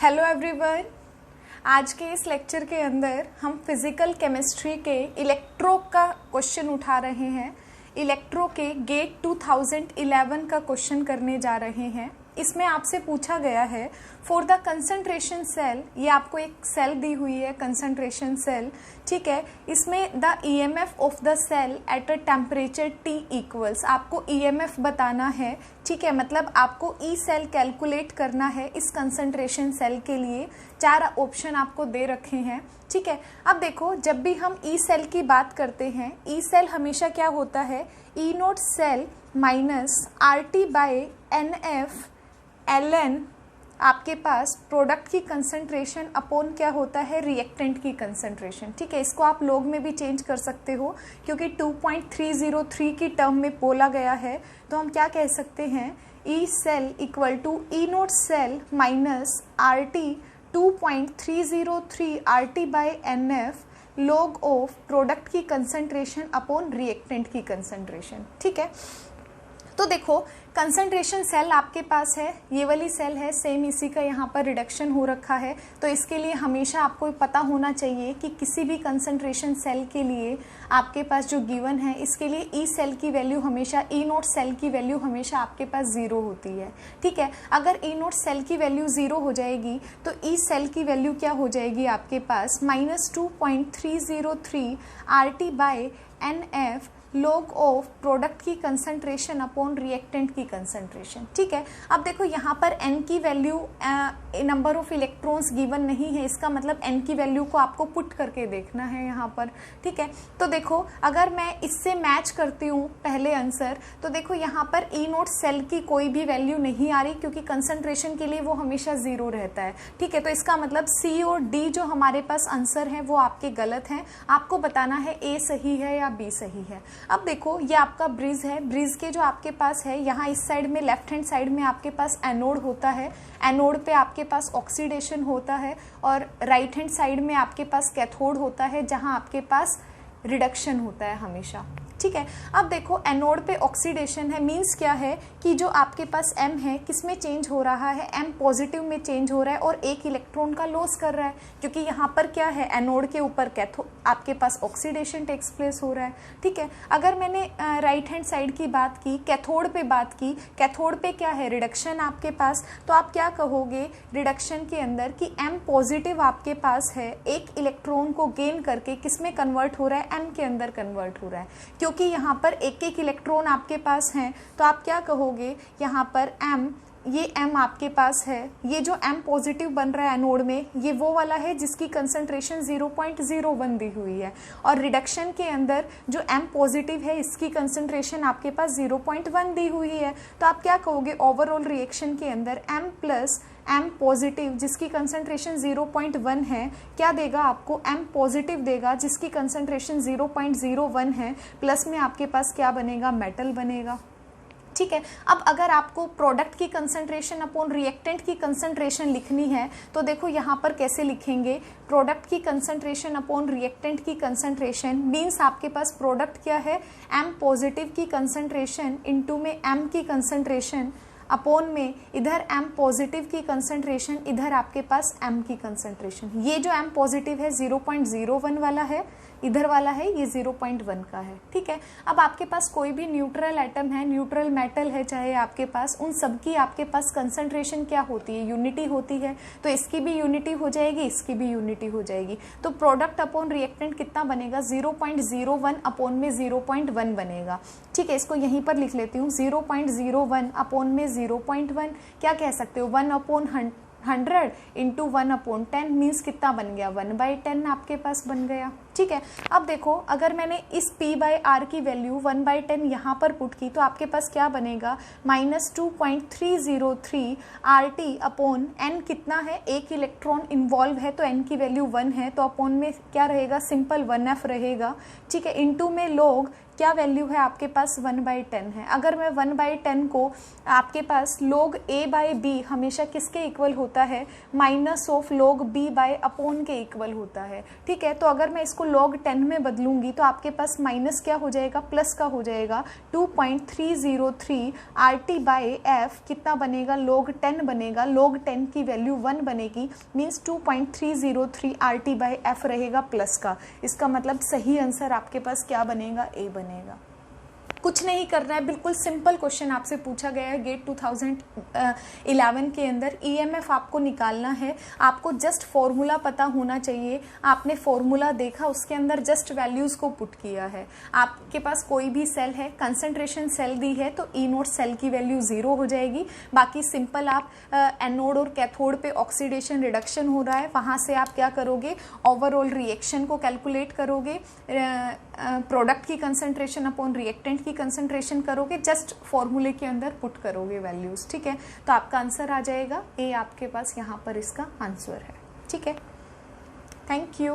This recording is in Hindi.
Hello everyone. आज के इस लेक्चर के अंदर हम फिजिकल केमिस्ट्री के इलेक्ट्रो का क्वेश्चन उठा रहे हैं। इलेक्ट्रो के गेट 2011 का क्वेश्चन करने जा रहे हैं। इसमें आपसे पूछा गया है फॉर द कंसंट्रेशन सेल, ये आपको एक सेल दी हुई है कंसंट्रेशन सेल, ठीक है। इसमें the EMF of the cell at a temperature T equals, आपको ईएमएफ बताना है, ठीक है। मतलब आपको ई सेल कैलकुलेट करना है इस कंसंट्रेशन सेल के लिए। 4 ऑप्शन आपको दे रखे हैं, ठीक है। अब देखो, जब भी हम ई सेल की बात करते हैं, ई सेल हमेशा क्या होता है, E note cell minus R T by N F L N, आपके पास प्रोडक्ट की कंसंट्रेशन अपॉन क्या होता है, रिएक्टेंट की कंसंट्रेशन, ठीक है। इसको आप लोग में भी चेंज कर सकते हो क्योंकि 2.303 की टर्म में बोला गया है, तो हम क्या कह सकते हैं, E cell equal to E note cell minus R T 2.303 R T by N F log of product की कंसंट्रेशन अपॉन रिएक्टेंट की कंसंट्रेशन, ठीक है। तो देखो, कंसंट्रेशन सेल आपके पास है, ये वाली सेल है, सेम इसी का यहाँ पर रिडक्शन हो रखा है। तो इसके लिए हमेशा आपको पता होना चाहिए कि किसी भी कंसंट्रेशन सेल के लिए आपके पास जो गिवन है, इसके लिए ई सेल की वैल्यू हमेशा, ई नोट सेल की वैल्यू हमेशा आपके पास 0 होती है, ठीक है। अगर ई नोट सेल की वैल्यू 0 हो जाएगी तो ई सेल की वैल्यू क्या हो जाएगी आपके पास, minus 2.303 R T by N F log of product की कंसंट्रेशन अपॉन रिएक्टेंट की कंसंट्रेशन, ठीक है। अब देखो, यहाँ पर n की value number of electrons given नहीं है, इसका मतलब n की वैल्यू को आपको पुट करके देखना है यहाँ पर, ठीक है। तो देखो, अगर मैं इससे मैच करती हूँ पहले आंसर, तो देखो यहाँ पर ई नोट सेल की कोई भी वैल्यू नहीं आ रही क्योंकि कंसंट्रेशन के लिए वो हमेशा 0 रहता है, ठीक है। तो इसका मतलब सी और डी जो हमारे पास आंसर है वो आपके गलत हैं। आपको बताना है ए सही है या बी सही है। अब देखो, ये आपका ब्रिज है, ब्रिज के जो आपके पास है, यहाँ इस साइड में लेफ्ट हैंड साइड में आपके पास एनोड होता है, एनोड पे आपके पास ऑक्सीडेशन होता है, और राइट हैंड साइड में आपके पास कैथोड होता है जहाँ आपके पास रिडक्शन होता है हमेशा, ठीक है। अब देखो, एनोड पे ऑक्सीडेशन है, मींस क्या है कि जो आपके पास M है किस में चेंज हो रहा है, M पॉजिटिव में चेंज हो रहा है और एक इलेक्ट्रॉन का लॉस कर रहा है क्योंकि यहाँ पर क्या है, एनोड के ऊपर कैथोड आपके पास ऑक्सीडेशन टेक्स प्लेस हो रहा है, ठीक है। अगर मैंने राइट हैंड साइड की बात की, कैथोड पे बात की, कैथोड पे क्या है, रिडक्शन आपके पास, तो आप क्या कहोगे रिडक्शन के अंदर कि M पॉजिटिव आपके पास है, एक इलेक्ट्रॉन को गेन करके किस में कन्वर्ट हो रहा है, M के अंदर कन्वर्ट हो रहा है। क्योंकि यहाँ पर एक एक इलेक्ट्रॉन आपके पास हैं, तो आप क्या कहोगे, यहाँ पर M, ये M आपके पास है, ये जो M पॉजिटिव बन रहा है एनोड में, ये वो वाला है जिसकी कंसंट्रेशन 0.01 दी हुई है, और रिडक्शन के अंदर जो M पॉजिटिव है इसकी कंसंट्रेशन आपके पास 0.1 दी हुई है। तो आप क्या कहोगे, ओवरऑल रिएक्शन के अंदर M प्लस M पॉजिटिव जिसकी कंसंट्रेशन 0.1 है, क्या देगा आपको, M पॉजिटिव देगा जिसकी कंसंट्रेशन 0.01 है, प्लस में आपके पास क्या बनेगा, मेटल बनेगा, ठीक है। अब अगर आपको प्रोडक्ट की कंसंट्रेशन अपॉन रिएक्टेंट की कंसंट्रेशन लिखनी है, तो देखो यहाँ पर कैसे लिखेंगे, प्रोडक्ट की कंसंट्रेशन अपॉन रिएक्टेंट की कंसंट्रेशन, मींस आपके पास प्रोडक्ट क्या है, M पॉजिटिव की कंसंट्रेशन इनटू में M की कंसंट्रेशन अपॉन में इधर M पॉजिटिव की कंसंट्रेशन, इधर आपके पास M की कंसंट्रेशन। ये जो M पॉजिटिव है 0.01 वाला है, इधर वाला है ये 0.1 का है, ठीक है। अब आपके पास कोई भी न्यूट्रल एटम है, न्यूट्रल मेटल है चाहे आपके पास, उन सब की आपके पास कंसंट्रेशन क्या होती है, यूनिटी होती है। तो इसकी भी यूनिटी हो जाएगी, इसकी भी यूनिटी हो जाएगी। तो प्रोडक्ट अपॉन रिएक्टेंट कितना बनेगा, 0.01 अपॉन में 0.1 बनेगा, ठीक है। इसको यहीं पर लिख लेती हूँ, 0.01 अपॉन में 0.1, क्या कह सकते हो, 1 अपॉन 100 इंटू 1 अपॉन 10 मीन्स कितना बन गया, 1/10 आपके पास बन गया, ठीक है। अब देखो, अगर मैंने इस P/R की वैल्यू 1/10 यहाँ पर पुट की तो आपके पास क्या बनेगा, माइनस 2.303 RT अपॉन N कितना है, एक इलेक्ट्रॉन इन्वॉल्व है तो N की वैल्यू 1 है, तो अपॉन में क्या रहेगा, सिंपल 1F रहेगा, ठीक है, इंटू में लॉग क्या वैल्यू है आपके पास 1/10 है। अगर मैं 1/10 को आपके पास log a/b हमेशा किसके इक्वल होता है, माइनस ऑफ log b/अपॉन के इक्वल होता है, ठीक है। तो अगर मैं इसको log 10 में बदलूंगी तो आपके पास माइनस क्या हो जाएगा, प्लस का हो जाएगा। 2.303 RT/f कितना बनेगा, log 10 बनेगा। log 10 की वैल्यू 1 बनेगी, मीन्स 2.303 RT/f रहेगा प्लस का। इसका मतलब सही आंसर आपके पास क्या बनेगा, ए बनेगा। कुछ नहीं करना है, बिल्कुल सिंपल क्वेश्चन आपसे पूछा गया है गेट 2011 के अंदर। ईएमएफ आपको निकालना है, आपको जस्ट फॉर्मूला पता होना चाहिए। आपने फॉर्मूला देखा, उसके अंदर जस्ट वैल्यूज को पुट किया है। आपके पास कोई भी सेल है, कंसंट्रेशन सेल दी है तो ई नोट सेल की वैल्यू 0 हो जाएगी। बाकी सिंपल आप एनोड और कैथोड पे ऑक्सीडेशन रिडक्शन हो रहा है, वहां से आप क्या करोगे, ओवरऑल रिएक्शन को कैलकुलेट करोगे, प्रोडक्ट की कंसंट्रेशन अपॉन रिएक्टेंट की कंसंट्रेशन करोगे, जस्ट फॉर्मूले के अंदर पुट करोगे वैल्यूज, ठीक है। तो आपका आंसर आ जाएगा ए, आपके पास यहाँ पर इसका आंसर है, ठीक है। Thank you.